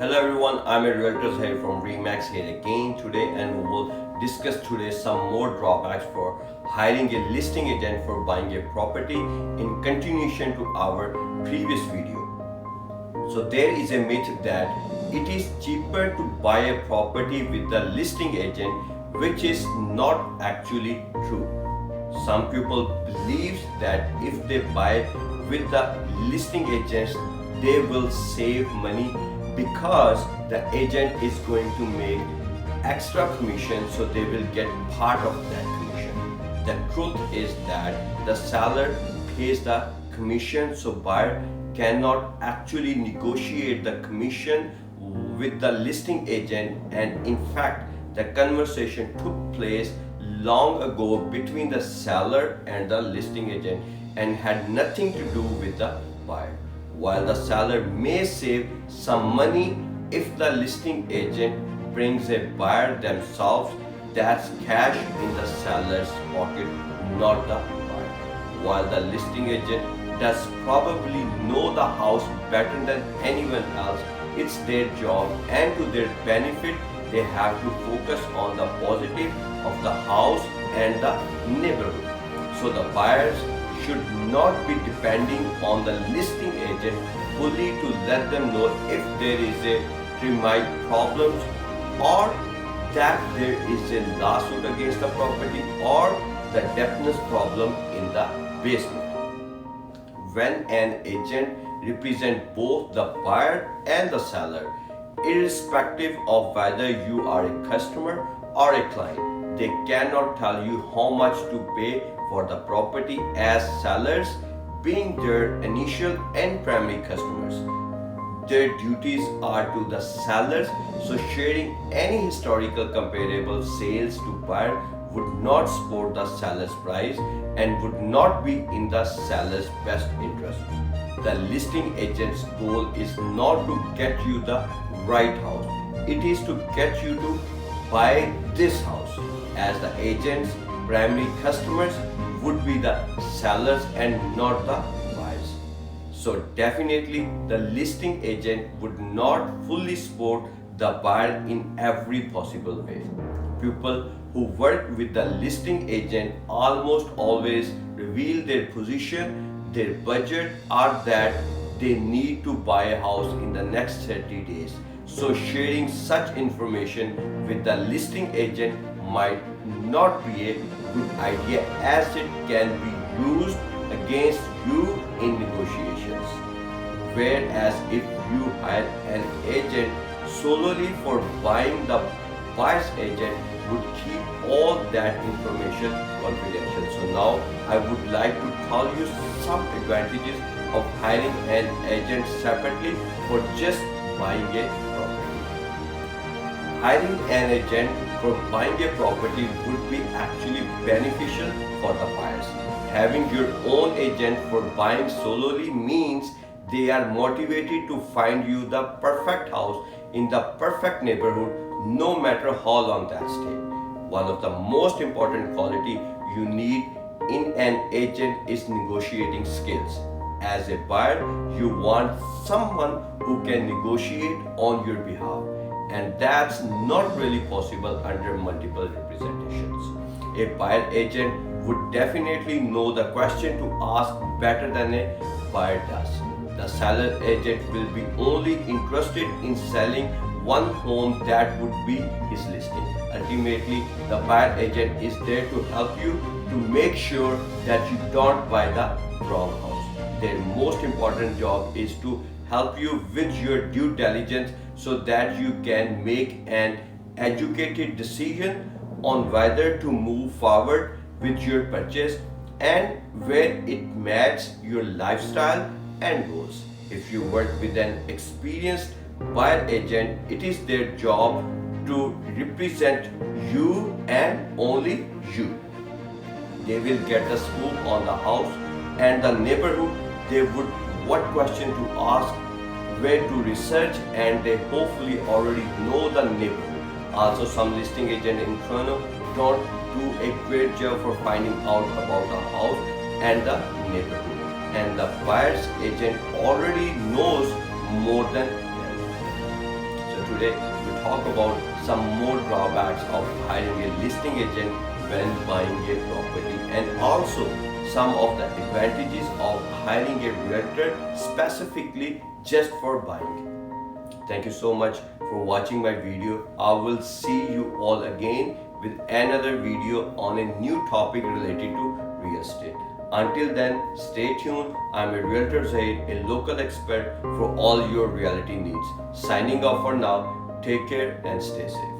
Hello everyone, I'm a realtor here from Remax here again today, and we will discuss today some more drawbacks for hiring a listing agent for buying a property in continuation to our previous video. So there is a myth that it is cheaper to buy a property with the listing agent, which is not actually true. Some people believe that if they buy with the listing agents, they will save money because the agent is going to make extra commission, so they will get part of that commission. The truth is that the seller pays the commission, so buyer cannot actually negotiate the commission with the listing agent, and in fact the conversation took place long ago between the seller and the listing agent and had nothing to do with the buyer. While the seller may save some money if the listing agent brings a buyer themselves, that's cash in the seller's pocket, not the buyer. While the listing agent does probably know the house better than anyone else, it's their job, and to their benefit, they have to focus on the positive of the house and the neighborhood. So the buyers should not be depending on the listing agent fully to let them know if there is a termite problem, or that there is a lawsuit against the property, or the dampness problem in the basement. When an agent represents both the buyer and the seller, irrespective of whether you are a customer or a client, they cannot tell you how much to pay for the property, as sellers being their initial and primary customers. Their duties are to the sellers, so sharing any historical comparable sales to buyer would not support the seller's price and would not be in the seller's best interest. The listing agent's goal is not to get you the right house, it is to get you to buy this house, as the agent's primary customers would be the sellers and not the buyers. So definitely the listing agent would not fully support the buyer in every possible way. People who work with the listing agent almost always reveal their position, their budget, or that they need to buy a house in the next 30 days. So sharing such information with the listing agent might not be a good idea, as it can be used against you in negotiations. Whereas if you hire an agent solely for buying, the buyer's agent would keep all that information confidential. So now I would like to tell you some advantages of hiring an agent separately for just buying a property. Hiring an agent for buying a property would be actually beneficial for the buyers. Having your own agent for buying solely means they are motivated to find you the perfect house in the perfect neighborhood, no matter how long that takes. One of the most important quality you need in an agent is negotiating skills. As a buyer, you want someone who can negotiate on your behalf, and that's not really possible under multiple representations. A buyer agent would definitely know the question to ask better than a buyer does. The seller agent will be only interested in selling one home that would be his listing. Ultimately, the buyer agent is there to help you to make sure that you don't buy the wrong house. Their most important job is to help you with your due diligence so that you can make an educated decision on whether to move forward with your purchase and where it matches your lifestyle and goals. If you work with an experienced buyer agent, it is their job to represent you and only you. They will get the scoop on the house and the neighborhood. They would what question to ask, where to research, and they hopefully already know the neighborhood. Also, some listing agent in Toronto don't do a great job for finding out about the house and the neighborhood, and the buyer's agent already knows more than them. today we talk about some more drawbacks of hiring a listing agent when buying a property, and also some of the advantages of hiring a realtor specifically just for buying. Thank you so much for watching my video. I will see you all again with another video on a new topic related to real estate. Until then, stay tuned. I'm a Realtor Zahid, a local expert for all your realty needs. Signing off for now. Take care and stay safe.